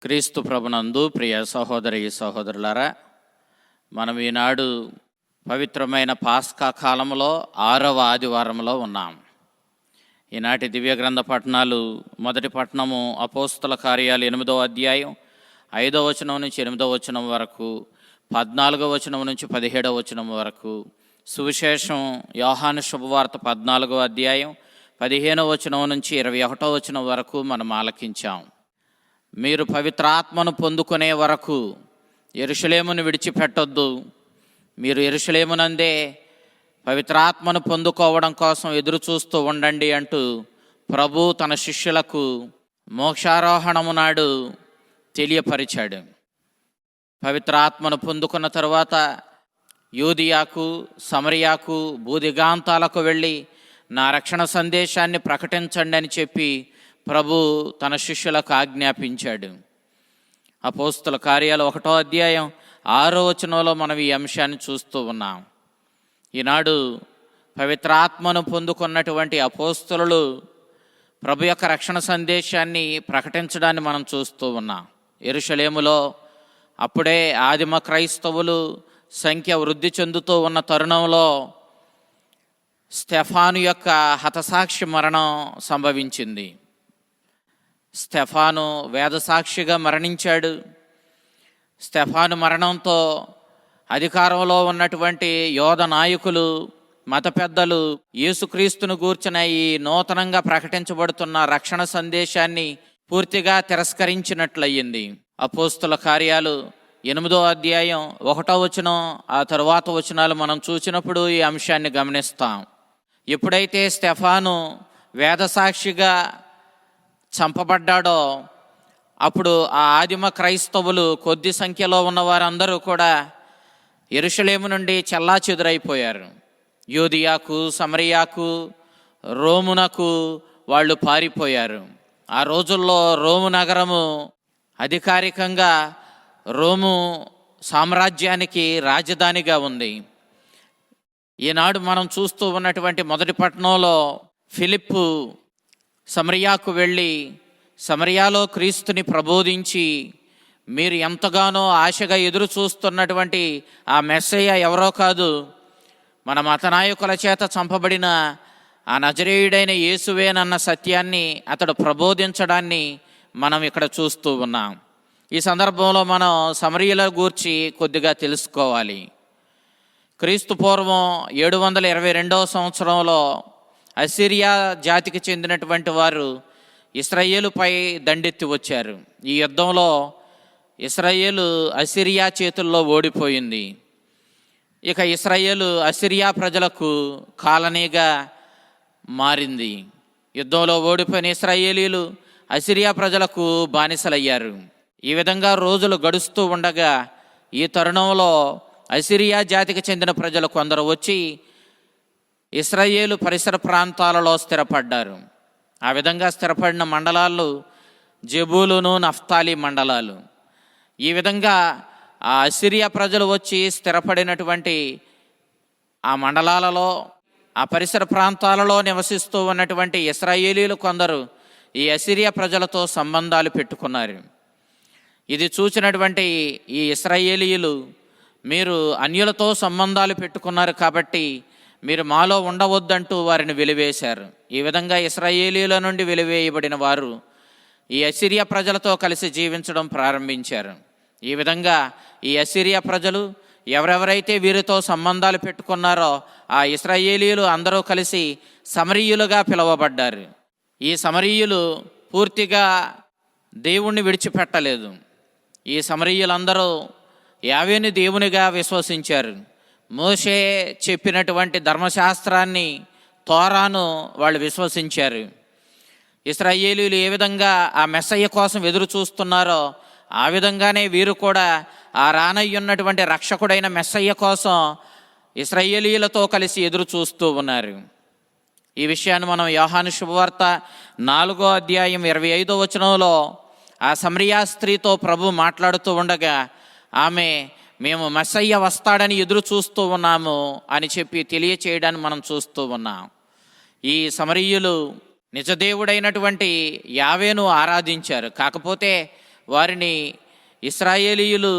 క్రీస్తు ప్రభునందు ప్రియ సహోదరి సహోదరులారా, మనం ఈనాడు పవిత్రమైన పాస్కా కాలంలో 6వ ఆదివారంలో ఉన్నాం. ఈనాటి దివ్య గ్రంథ పఠనాలు, మొదటి పట్టణము అపోస్తల కార్యాలు 8వ అధ్యాయం 5వ వచనం నుంచి 8వ వచనం వరకు, 14వ వచనం నుంచి 17వ వచనం వరకు. సువిశేషం యోహాను శుభవార్త 14వ అధ్యాయం 15వ వచనం నుంచి 21వ వచనం వరకు మనం ఆలకించాం. మీరు పవిత్రాత్మను పొందుకునే వరకు యెరూషలేమును విడిచిపెట్టొద్దు, మీరు యెరూషలేమునందే పవిత్రాత్మను పొందుకోవడం కోసం ఎదురు చూస్తూ ఉండండి అంటూ ప్రభు తన శిష్యులకు మోక్షారోహణము నాడు తెలియపరిచాడు. పవిత్రాత్మను పొందుకున్న తరువాత యూదియాకు, సమరియాకు, భూదిగాంతాలకు వెళ్ళి నా రక్షణ సందేశాన్ని ప్రకటించండి అని చెప్పి ప్రభు తన శిష్యులకు ఆజ్ఞాపించాడు. అపోస్తల కార్యాలు 1వ అధ్యాయం 6వ వచనంలో మనం ఈ అంశాన్ని చూస్తూ ఉన్నాం. ఈనాడు పవిత్రాత్మను పొందుకున్నటువంటి అపోస్తలులు ప్రభు యొక్క రక్షణ సందేశాన్ని ప్రకటించడాన్ని మనం చూస్తూ ఉన్నాం. యెరూషలేములో అప్పుడే ఆదిమ క్రైస్తవులు సంఖ్య వృద్ధి చెందుతూ ఉన్న తరుణంలో స్టెఫాను యొక్క హతసాక్షి మరణం సంభవించింది. స్టెఫాను వేదసాక్షిగా మరణించాడు. స్టెఫాను మరణంతో అధికారంలో ఉన్నటువంటి యోధ నాయకులు, మత పెద్దలు యేసుక్రీస్తును గూర్చిన ఈ నూతనంగా ప్రకటించబడుతున్న రక్షణ సందేశాన్ని పూర్తిగా తిరస్కరించినట్లయింది. అపోస్తుల కార్యాలు 8వ అధ్యాయం 1వ వచనం, ఆ తరువాత వచనాలు మనం చూసినప్పుడు ఈ అంశాన్ని గమనిస్తాం. ఎప్పుడైతే స్టెఫాను వేదసాక్షిగా చంపబడ్డాడో అప్పుడు ఆ ఆదిమ క్రైస్తవులు కొద్ది సంఖ్యలో ఉన్న వారందరూ కూడా యెరూషలేము నుండి చెల్లాచెదురైపోయారు. యూదియాకు, సమరియాకు, రోమునకు వాళ్ళు పారిపోయారు. ఆ రోజుల్లో రోము నగరము అధికారికంగా రోము సామ్రాజ్యానికి రాజధానిగా ఉంది. ఈనాడు మనం చూస్తూ ఉన్నటువంటి మొదటి పట్టణంలో ఫిలిప్పు సమరియాకు వెళ్ళి సమరియాలో క్రీస్తుని ప్రబోధించి, మీరు ఎంతగానో ఆశగా ఎదురు చూస్తున్నటువంటి ఆ మెస్సయ్య ఎవరో కాదు, మన మతనాయకుల చేత చంపబడిన ఆ నజరేయుడైన యేసువేనన్న సత్యాన్ని అతడు ప్రబోధించడాన్ని మనం ఇక్కడ చూస్తూ ఉన్నాం. ఈ సందర్భంలో మనం సమరియల గూర్చి కొద్దిగా తెలుసుకోవాలి. క్రీస్తు పూర్వం 722వ సంవత్సరంలో అసిరియా జాతికి చెందినటువంటి వారు ఇశ్రాయేలుపై దండెత్తి వచ్చారు. ఈ యుద్ధంలో ఇశ్రాయేలు అసిరియా చేతుల్లో ఓడిపోయింది. ఇక ఇశ్రాయేలు అసిరియా ప్రజలకు కాలనీగా మారింది. యుద్ధంలో ఓడిపోయిన ఇశ్రాయేలీలు అసిరియా ప్రజలకు బానిసలయ్యారు. ఈ విధంగా రోజులు గడుస్తూ ఉండగా ఈ తరుణంలో అసిరియా జాతికి చెందిన ప్రజలు కొందరు వచ్చి ఇశ్రాయేలు పరిసర ప్రాంతాలలో స్థిరపడ్డారు. ఆ విధంగా స్థిరపడిన మండలాలు జెబూలును, నఫ్తాలి మండలాలు. ఈ విధంగా ఆ అసిరియా ప్రజలు వచ్చి స్థిరపడినటువంటి ఆ మండలాలలో, ఆ పరిసర ప్రాంతాలలో నివసిస్తూ ఉన్నటువంటి ఇశ్రాయేలీలు కొందరు ఈ అసిరియా ప్రజలతో సంబంధాలు పెట్టుకున్నారు. ఇది చూసినటువంటి ఈ ఇశ్రాయేలీయులు, మీరు అన్యులతో సంబంధాలు పెట్టుకున్నారు కాబట్టి మీరు మాలో ఉండవద్దంటూ వారిని వెలివేశారు. ఈ విధంగా ఇశ్రాయేలీల నుండి వెలివేయబడిన వారు ఈ అసిరియా ప్రజలతో కలిసి జీవించడం ప్రారంభించారు. ఈ విధంగా ఈ అసిరియా ప్రజలు ఎవరెవరైతే వీరితో సంబంధాలు పెట్టుకున్నారో ఆ ఇశ్రాయేలీయులు అందరూ కలిసి సమరీయులుగా పిలువబడ్డారు. ఈ సమరీయులు పూర్తిగా దేవుణ్ణి విడిచిపెట్టలేదు. ఈ సమరీయులందరూ యావేని దేవునిగా విశ్వసించారు. మోషే చెప్పినటువంటి ధర్మశాస్త్రాన్ని, తోరాను వాళ్ళు విశ్వసించారు. ఇశ్రాయేలీయులు ఏ విధంగా ఆ మెస్సయ్య కోసం ఎదురు చూస్తున్నారో ఆ విధంగానే వీరు కూడా ఆ రానయ్యున్నటువంటి రక్షకుడైన మెస్సయ్య కోసం ఇశ్రాయేలీయులతో కలిసి ఎదురు చూస్తూ ఉన్నారు. ఈ విషయాన్ని మనం యోహాను శుభవార్త 4వ అధ్యాయం 25వ వచనంలో ఆ సమరియా స్త్రీతో ప్రభు మాట్లాడుతూ ఉండగా ఆమె, మేము మెస్సయ్య వస్తాడని ఎదురు చూస్తూ ఉన్నాము అని చెప్పి తెలియచేయడాన్ని మనం చూస్తూ ఉన్నాం. ఈ సమరీయులు నిజదేవుడైనటువంటి యావేను ఆరాధించారు. కాకపోతే వారిని ఇశ్రాయేలీయులు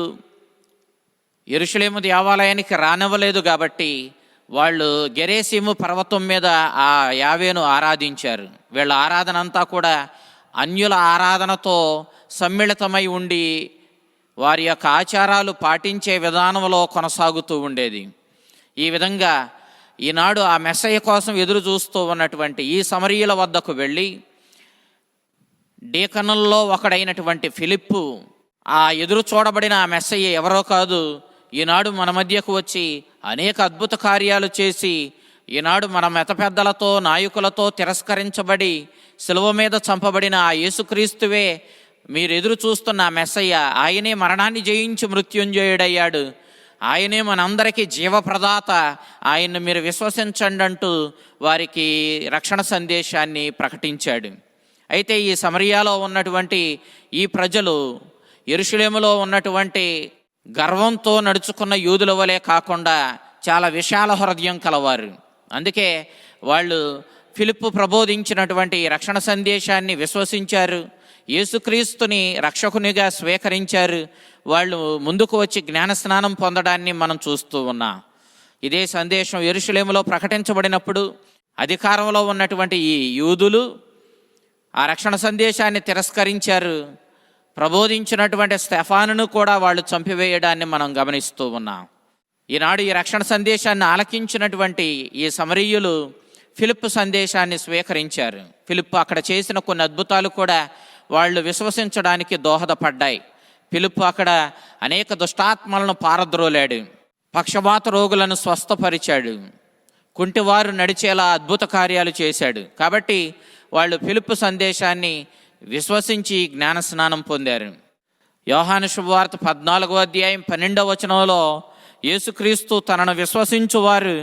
యెరూషలేము దేవాలయానికి రానివ్వలేదు కాబట్టి వాళ్ళు గెరేసీము పర్వతం మీద ఆ యావేను ఆరాధించారు. వీళ్ళ ఆరాధన అంతా కూడా అన్యుల ఆరాధనతో సమ్మిళితమై ఉండి వారి యొక్క ఆచారాలు పాటించే విధానంలో కొనసాగుతూ ఉండేది. ఈ విధంగా ఈనాడు ఆ మెస్సయ్య కోసం ఎదురు చూస్తూ ఉన్నటువంటి ఈ సమరీయుల వద్దకు వెళ్ళి డీకనుల్లో ఒకడైనటువంటి ఫిలిప్పు ఆ ఎదురు చూడబడిన ఆ మెస్సయ్య ఎవరో కాదు, ఈనాడు మన మధ్యకు వచ్చి అనేక అద్భుత కార్యాలు చేసి ఈనాడు మన మత పెద్దలతో నాయకులతో తిరస్కరించబడి శిలువ మీద చంపబడిన ఆ యేసుక్రీస్తువే మీరు ఎదురు చూస్తున్న ఆ మెస్సయ్య. ఆయనే మరణాన్ని జయించి మృత్యుంజయుడయ్యాడు, ఆయనే మనందరికీ జీవప్రదాత, ఆయన్ని మీరు విశ్వసించండి అంటూ వారికి రక్షణ సందేశాన్ని ప్రకటించాడు. అయితే ఈ సమరయాలో ఉన్నటువంటి ఈ ప్రజలు యెరూషలేములో ఉన్నటువంటి గర్వంతో నడుచుకున్న యూదుల వలె కాకుండా చాలా విశాల హృదయం కలవారు. అందుకే వాళ్ళు ఫిలిప్పు ప్రబోధించినటువంటి రక్షణ సందేశాన్ని విశ్వసించారు, యేసుక్రీస్తుని రక్షకునిగా స్వీకరించారు. వాళ్ళు ముందుకు వచ్చి జ్ఞానస్నానం పొందడాన్ని మనం చూస్తూ ఉన్నాం. ఇదే సందేశం యెరూషలేములో ప్రకటించబడినప్పుడు అధికారంలో ఉన్నటువంటి ఈ యూదులు ఆ రక్షణ సందేశాన్ని తిరస్కరించారు. ప్రబోధించినటువంటి స్టెఫానును కూడా వాళ్ళు చంపివేయడాన్ని మనం గమనిస్తూ ఉన్నాం. ఈనాడు ఈ రక్షణ సందేశాన్ని ఆలకించినటువంటి ఈ సమరీయులు ఫిలిప్పు సందేశాన్ని స్వీకరించారు. ఫిలిప్పు అక్కడ చేసిన కొన్ని అద్భుతాలు కూడా వాళ్ళు విశ్వసించడానికి దోహదపడ్డాయి. ఫిలిప్పు అక్కడ అనేక దుష్టాత్మలను పారద్రోలాడు, పక్షవాత రోగులను స్వస్థపరిచాడు, కుంటివారు నడిచేలా అద్భుత కార్యాలు చేశాడు. కాబట్టి వాళ్ళు ఫిలిప్పు సందేశాన్ని విశ్వసించి జ్ఞానస్నానం పొందారు. యోహాను శుభవార్త 14వ అధ్యాయం 12వ వచనంలో యేసుక్రీస్తు తనను విశ్వసించువారు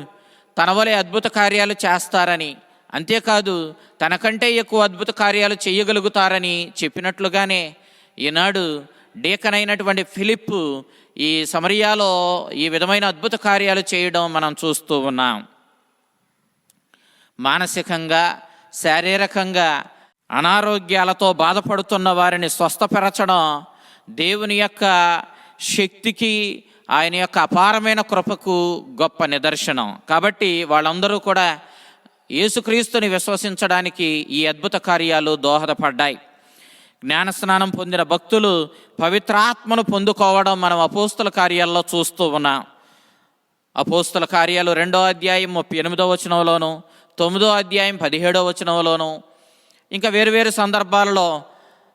తన వలె అద్భుత కార్యాలు చేస్తారని, అంతేకాదు తనకంటే ఎక్కువ అద్భుత కార్యాలు చేయగలుగుతారని చెప్పినట్లుగానే ఈనాడు డీకనైనటువంటి ఫిలిప్పు ఈ సమరయాలో ఈ విధమైన అద్భుత కార్యాలు చేయడం మనం చూస్తూ ఉన్నాం. మానసికంగా శారీరకంగా అనారోగ్యాలతో బాధపడుతున్న వారిని స్వస్థపరచడం దేవుని యొక్క శక్తికి, ఆయన యొక్క అపారమైన కృపకు గొప్ప నిదర్శనం. కాబట్టి వాళ్ళందరూ కూడా యేసుక్రీస్తుని విశ్వసించడానికి ఈ అద్భుత కార్యాలు దోహదపడ్డాయి. జ్ఞానస్నానం పొందిన భక్తులు పవిత్రాత్మను పొందుకోవడం మనం అపోస్తుల కార్యాల్లో చూస్తూ ఉన్నాం. అపోస్తుల కార్యాలు 2వ అధ్యాయం 38వ వచనంలోను, 9వ అధ్యాయం 17వ వచనంలోను, ఇంకా వేరువేరు సందర్భాలలో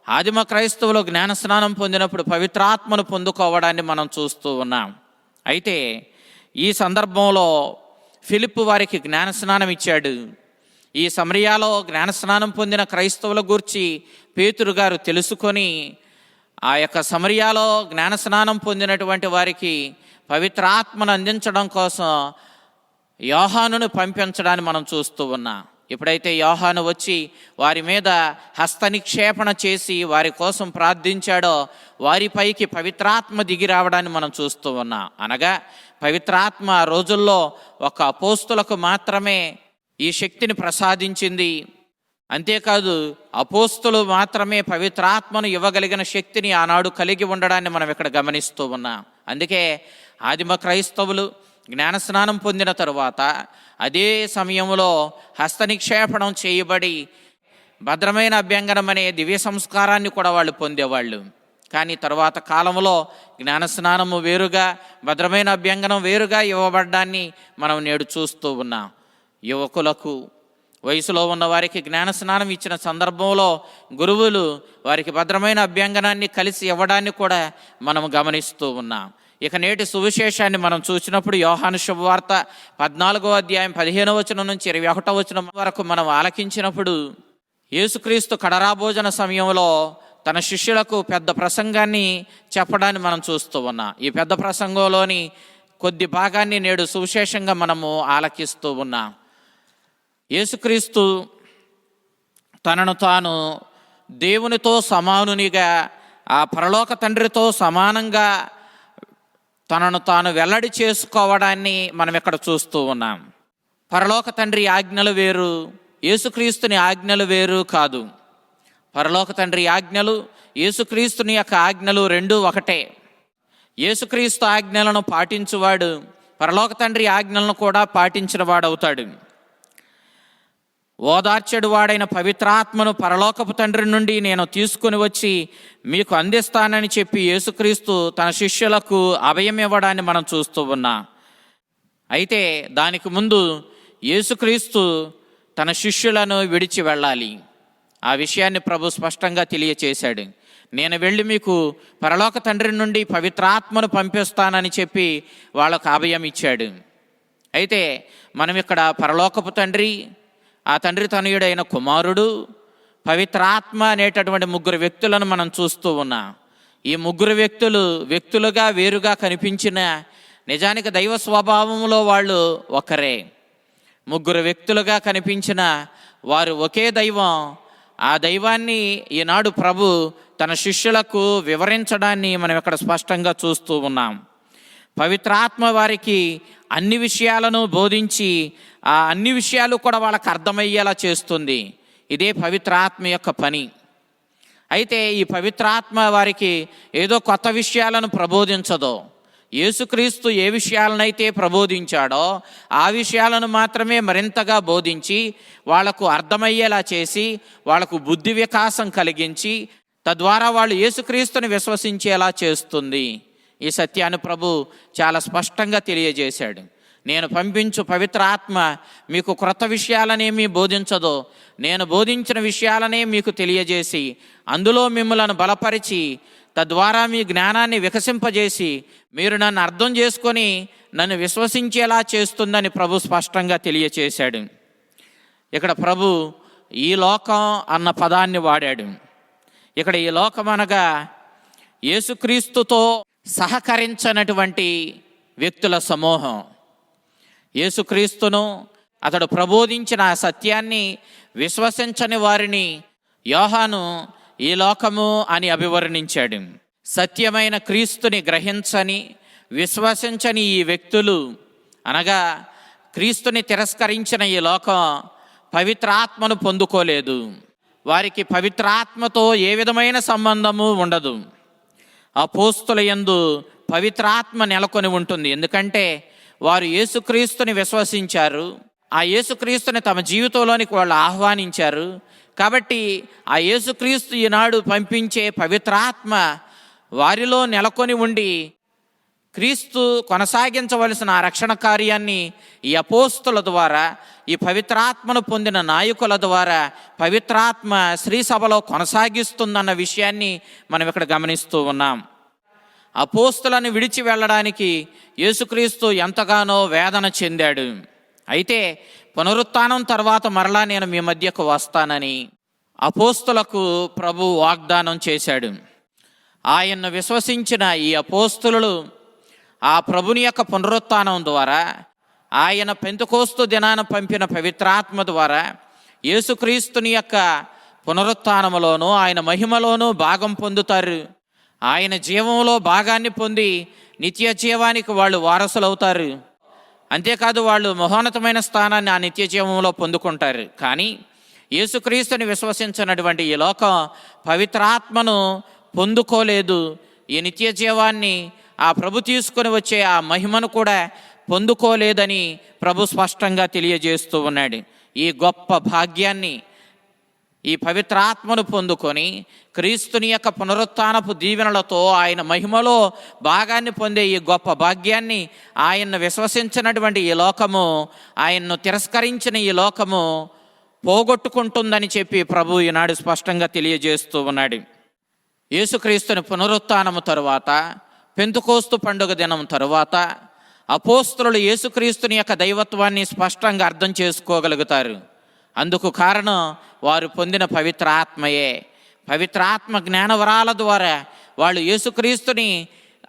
ఆదిమ క్రైస్తవులు జ్ఞానస్నానం పొందినప్పుడు పవిత్రాత్మను పొందుకోవడాన్ని మనం చూస్తూ ఉన్నాం. అయితే ఈ సందర్భంలో ఫిలిప్పు వారికి జ్ఞానస్నానం ఇచ్చాడు. ఈ సమరయాలో జ్ఞానస్నానం పొందిన క్రైస్తవుల గూర్చి పేతురు గారు తెలుసుకొని ఆ యొక్క సమరయాలో జ్ఞానస్నానం పొందినటువంటి వారికి పవిత్రాత్మను అందించడం కోసం యోహానును పంపించడాన్ని మనం చూస్తూ ఉన్నాం. ఎప్పుడైతే యోహాను వచ్చి వారి మీద హస్తనిక్షేపణ చేసి వారి కోసం ప్రార్థించాడో వారిపైకి పవిత్రాత్మ దిగి రావడాన్ని మనం చూస్తూ ఉన్నాం. అనగా పవిత్రాత్మ ఆ రోజుల్లో ఒక అపోస్తులకు మాత్రమే ఈ శక్తిని ప్రసాదించింది. అంతేకాదు అపోస్తులు మాత్రమే పవిత్రాత్మను ఇవ్వగలిగిన శక్తిని ఆనాడు కలిగి ఉండడాన్ని మనం ఇక్కడ గమనిస్తూ ఉన్నాం. అందుకే ఆదిమ క్రైస్తవులు జ్ఞానస్నానం పొందిన తరువాత అదే సమయంలో హస్తనిక్షేపణం చేయబడి భద్రమైన అభ్యంగనం అనే దివ్య సంస్కారాన్ని కూడా వాళ్ళు పొందేవాళ్ళు. కానీ తర్వాత కాలంలో జ్ఞానస్నానము వేరుగా, భద్రమైన అభ్యంగనం వేరుగా ఇవ్వబడ్డాన్ని మనం నేడు చూస్తూ ఉన్నాం. యువకులకు, వయసులో ఉన్న వారికి జ్ఞానస్నానం ఇచ్చిన సందర్భంలో గురువులు వారికి భద్రమైన అభ్యంగనాన్ని కలిసి ఇవ్వడాన్ని కూడా మనం గమనిస్తూ ఉన్నాం. ఇక నేటి సువిశేషాన్ని మనం చూసినప్పుడు యోహాను శుభవార్త 14వ అధ్యాయం 15వ వచనం నుంచి 21వ వచనం వరకు మనం ఆలకించినప్పుడు యేసుక్రీస్తు కడరాభోజన సమయంలో తన శిష్యులకు పెద్ద ప్రసంగాన్ని చెప్పడాన్ని మనం చూస్తూ ఉన్నాం. ఈ పెద్ద ప్రసంగంలోని కొద్ది భాగాన్ని నేడు సువిశేషంగా మనము ఆలకిస్తూ ఉన్నాం. యేసుక్రీస్తు తనను తాను దేవునితో సమానునిగా, ఆ పరలోక తండ్రితో సమానంగా తనను తాను వెల్లడి చేసుకోవడాన్ని మనం ఇక్కడ చూస్తూ ఉన్నాం. పరలోక తండ్రి ఆజ్ఞలు వేరు, యేసుక్రీస్తుని ఆజ్ఞలు వేరు కాదు. పరలోక తండ్రి ఆజ్ఞలు, యేసుక్రీస్తుని యొక్క ఆజ్ఞలు రెండూ ఒకటే. యేసుక్రీస్తు ఆజ్ఞలను పాటించువాడు పరలోక తండ్రి ఆజ్ఞలను కూడా పాటించిన వాడవుతాడు. ఓదార్చెడు వాడైన పవిత్రాత్మను పరలోకపు తండ్రి నుండి నేను తీసుకుని వచ్చి మీకు అందిస్తానని చెప్పి యేసుక్రీస్తు తన శిష్యులకు అభయం ఇవ్వడాన్ని మనం చూస్తూ ఉన్నాం. అయితే దానికి ముందు యేసుక్రీస్తు తన శిష్యులను విడిచి వెళ్ళాలి. ఆ విషయాన్ని ప్రభు స్పష్టంగా తెలియచేశాడు. నేను వెళ్ళి మీకు పరలోక తండ్రి నుండి పవిత్రాత్మను పంపిస్తానని చెప్పి వాళ్ళకు అభయం ఇచ్చాడు. అయితే మనం ఇక్కడ పరలోకపు తండ్రి, ఆ తండ్రి తనయుడైన కుమారుడు, పవిత్రాత్మ అనేటటువంటి ముగ్గురు వ్యక్తులను మనం చూస్తూ ఉన్నాం. ఈ ముగ్గురు వ్యక్తులుగా వేరుగా కనిపించిన నిజానికి దైవ స్వభావంలో వాళ్ళు ఒకరే. ముగ్గురు వ్యక్తులుగా కనిపించిన వారు ఒకే దైవం. ఆ దైవాన్ని ఈనాడు ప్రభు తన శిష్యులకు వివరించడాన్ని మనం ఇక్కడ స్పష్టంగా చూస్తూ ఉన్నాం. పవిత్రాత్మ వారికి అన్ని విషయాలను బోధించి ఆ అన్ని విషయాలు కూడా వాళ్ళకు అర్థమయ్యేలా చేస్తుంది. ఇదే పవిత్రాత్మ యొక్క పని. అయితే ఈ పవిత్రాత్మ వారికి ఏదో కొత్త విషయాలను ప్రబోధించదు. యేసుక్రీస్తు ఏ విషయాలనైతే ప్రబోధించాడో ఆ విషయాలను మాత్రమే మరింతగా బోధించి వాళ్లకు అర్థమయ్యేలా చేసి వాళ్లకు బుద్ధి వికాసం కలిగించి తద్వారా వాళ్ళు యేసుక్రీస్తుని విశ్వసించేలా చేస్తుంది. ఈ సత్యాన్ని ప్రభు చాలా స్పష్టంగా తెలియజేశాడు. నేను పంపించు పవిత్ర ఆత్మ మీకు క్రొత్త విషయాలనేమీ బోధించదో, నేను బోధించిన విషయాలనే మీకు తెలియజేసి అందులో మిమ్మలను బలపరిచి తద్వారా మీ జ్ఞానాన్ని వికసింపజేసి మీరు నన్ను అర్థం చేసుకొని నన్ను విశ్వసించేలా చేస్తుందని ప్రభు స్పష్టంగా తెలియచేశాడు. ఇక్కడ ప్రభు ఈ లోకం అన్న పదాన్ని వాడాడు. ఇక్కడ ఈ లోకం అనగా యేసుక్రీస్తుతో సహకరించనటువంటి వ్యక్తుల సమూహం. యేసుక్రీస్తును అతడు ప్రబోధించిన ఆ సత్యాన్ని విశ్వసించని వారిని యోహాను ఈ లోకము అని అభివర్ణించాడు. సత్యమైన క్రీస్తుని గ్రహించని విశ్వసించని ఈ వ్యక్తులు అనగా క్రీస్తుని తిరస్కరించిన ఈ లోకం పవిత్రాత్మను పొందుకోలేదు. వారికి పవిత్రాత్మతో ఏ విధమైన సంబంధము ఉండదు. అపోస్తుల యందు పవిత్రాత్మ నెలకొని ఉంటుంది. ఎందుకంటే వారు యేసుక్రీస్తుని విశ్వసించారు, ఆ యేసుక్రీస్తుని తమ జీవితంలోనికి వాళ్ళు ఆహ్వానించారు. కాబట్టి ఆ యేసుక్రీస్తు ఈనాడు పంపించే పవిత్రాత్మ వారిలో నెలకొని ఉండి క్రీస్తు కొనసాగించవలసిన ఆ రక్షణ కార్యాన్ని ఈ అపోస్తుల ద్వారా, ఈ పవిత్రాత్మను పొందిన నాయకుల ద్వారా పవిత్రాత్మ శ్రీసభలో కొనసాగిస్తుందన్న విషయాన్ని మనం ఇక్కడ గమనిస్తూ ఉన్నాం. అపోస్తులను విడిచి వెళ్ళడానికి యేసుక్రీస్తు ఎంతగానో వేదన చెందాడు. అయితే పునరుత్థానం తర్వాత మరలా నేను మీ మధ్యకు వస్తానని అపోస్తులకు ప్రభు వాగ్దానం చేశాడు. ఆయన్ను విశ్వసించిన ఈ అపోస్తులు ఆ ప్రభుని యొక్క పునరుత్థానం ద్వారా, ఆయన పెంతెకోస్తు దినాన పంపిన పవిత్రాత్మ ద్వారా యేసుక్రీస్తుని యొక్క పునరుత్థానములోనూ ఆయన మహిమలోనూ భాగం పొందుతారు. ఆయన జీవంలో భాగాన్ని పొంది నిత్య జీవానికి వాళ్ళు వారసులవుతారు. అంతేకాదు వాళ్ళు మహోన్నతమైన స్థానాన్ని ఆ నిత్య జీవంలో పొందుకుంటారు. కానీ యేసుక్రీస్తుని విశ్వసించినటువంటి ఈ లోకం పవిత్రాత్మను పొందుకోలేదు. ఈ నిత్య జీవాన్ని ఆ ప్రభు తీసుకొని వచ్చే ఆ మహిమను కూడా పొందుకోలేదని ప్రభు స్పష్టంగా తెలియజేస్తూ ఉన్నాడు. ఈ గొప్ప భాగ్యాన్ని, ఈ పవిత్రాత్మను పొందుకొని క్రీస్తుని యొక్క పునరుత్థానపు దీవెనలతో ఆయన మహిమలో భాగాన్ని పొందే ఈ గొప్ప భాగ్యాన్ని ఆయన్ను విశ్వసించినటువంటి ఈ లోకము, ఆయన్ను తిరస్కరించిన ఈ లోకము పోగొట్టుకుంటుందని చెప్పి ప్రభు ఈనాడు స్పష్టంగా తెలియజేస్తూ ఉన్నాడు. యేసుక్రీస్తుని పునరుత్థానము తరువాత, పెంతెకోస్తు పండుగ దినం తరువాత అపోస్తులు యేసుక్రీస్తుని యొక్క దైవత్వాన్ని స్పష్టంగా అర్థం చేసుకోగలుగుతారు. అందుకు కారణం వారు పొందిన పవిత్ర ఆత్మయే. పవిత్రాత్మ జ్ఞానవరాల ద్వారా వాళ్ళు యేసుక్రీస్తుని,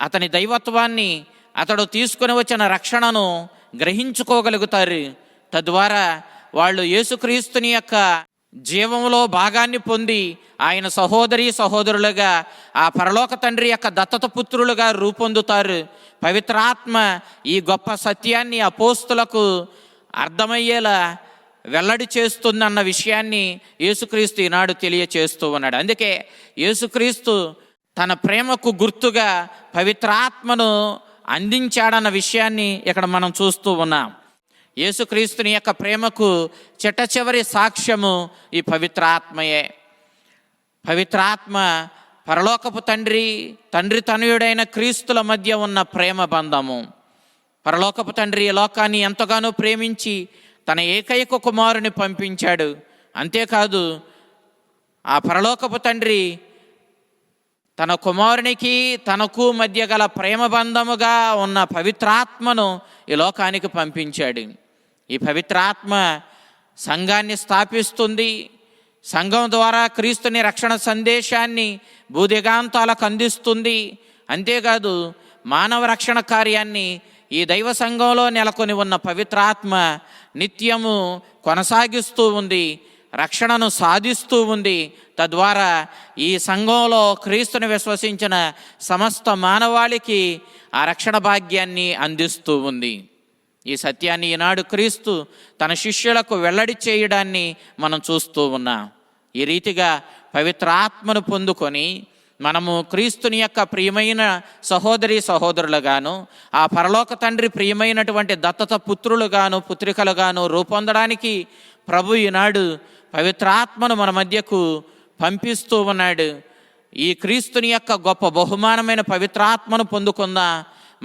అతని దైవత్వాన్ని, అతడు తీసుకుని వచ్చిన రక్షణను గ్రహించుకోగలుగుతారు. తద్వారా వాళ్ళు యేసుక్రీస్తుని యొక్క జీవంలో భాగాన్ని పొంది ఆయన సహోదరులుగా ఆ పరలోక తండ్రి యొక్క దత్తత పుత్రులుగా రూపొందుతారు. పవిత్రాత్మ ఈ గొప్ప సత్యాన్ని అపోస్తులకు అర్థమయ్యేలా వెల్లడి చేస్తుందన్న విషయాన్ని యేసుక్రీస్తు ఈనాడు తెలియచేస్తూ ఉన్నాడు. అందుకే యేసుక్రీస్తు తన ప్రేమకు గుర్తుగా పవిత్రాత్మను అందించాడన్న విషయాన్ని ఇక్కడ మనం చూస్తూ ఉన్నాం. యేసుక్రీస్తుని యొక్క ప్రేమకు చిట్టచివరి సాక్ష్యము ఈ పవిత్రాత్మయే. పవిత్రాత్మ పరలోకపు తండ్రి తనయుడైన క్రీస్తుల మధ్య ఉన్న ప్రేమ బంధము. పరలోకపు తండ్రి ఈ లోకాన్ని ఎంతగానో ప్రేమించి తన ఏకైక కుమారుని పంపించాడు. అంతేకాదు, ఆ పరలోకపు తండ్రి తన కుమారునికి తనకు మధ్య గల ప్రేమ బంధముగా ఉన్న పవిత్రాత్మను ఈ లోకానికి పంపించాడు. ఈ పవిత్రాత్మ సంఘాన్ని స్థాపిస్తుంది. సంఘం ద్వారా క్రీస్తుని రక్షణ సందేశాన్ని భూదిగాంతాలకు అందిస్తుంది. అంతేకాదు, మానవ రక్షణ కార్యాన్ని ఈ దైవ సంఘంలో నెలకొని ఉన్న పవిత్రాత్మ నిత్యము కొనసాగిస్తూ ఉంది, రక్షణను సాధిస్తూ ఉంది. తద్వారా ఈ సంఘంలో క్రీస్తుని విశ్వసించిన సమస్త మానవాళికి ఆ రక్షణ భాగ్యాన్ని అందిస్తూ ఉంది. ఈ సత్యాన్ని ఈనాడు క్రీస్తు తన శిష్యులకు వెల్లడి చేయడాన్ని మనం చూస్తూ ఉన్నాం. ఈ రీతిగా పవిత్రాత్మను పొందుకొని మనము క్రీస్తుని యొక్క ప్రియమైన సహోదరులుగాను, ఆ పరలోక తండ్రి ప్రియమైనటువంటి దత్తత పుత్రులుగాను పుత్రికలుగాను రూపొందడానికి ప్రభు ఈనాడు పవిత్రాత్మను మన మధ్యకు పంపిస్తూ ఉన్నాడు. ఈ క్రీస్తుని యొక్క గొప్ప బహుమానమైన పవిత్రాత్మను పొందుకుందాం.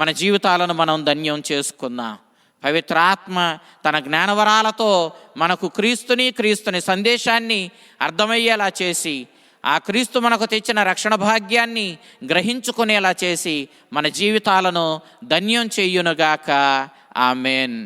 మన జీవితాలను మనం ధన్యం చేసుకుందాం. పవిత్రాత్మ తన జ్ఞానవరాలతో మనకు క్రీస్తుని సందేశాన్ని అర్థమయ్యేలా చేసి, ఆ క్రీస్తు మనకు తెచ్చిన రక్షణ భాగ్యాన్ని గ్రహించుకునేలా చేసి మన జీవితాలను ధన్యం చేయునుగాక. ఆమేన్.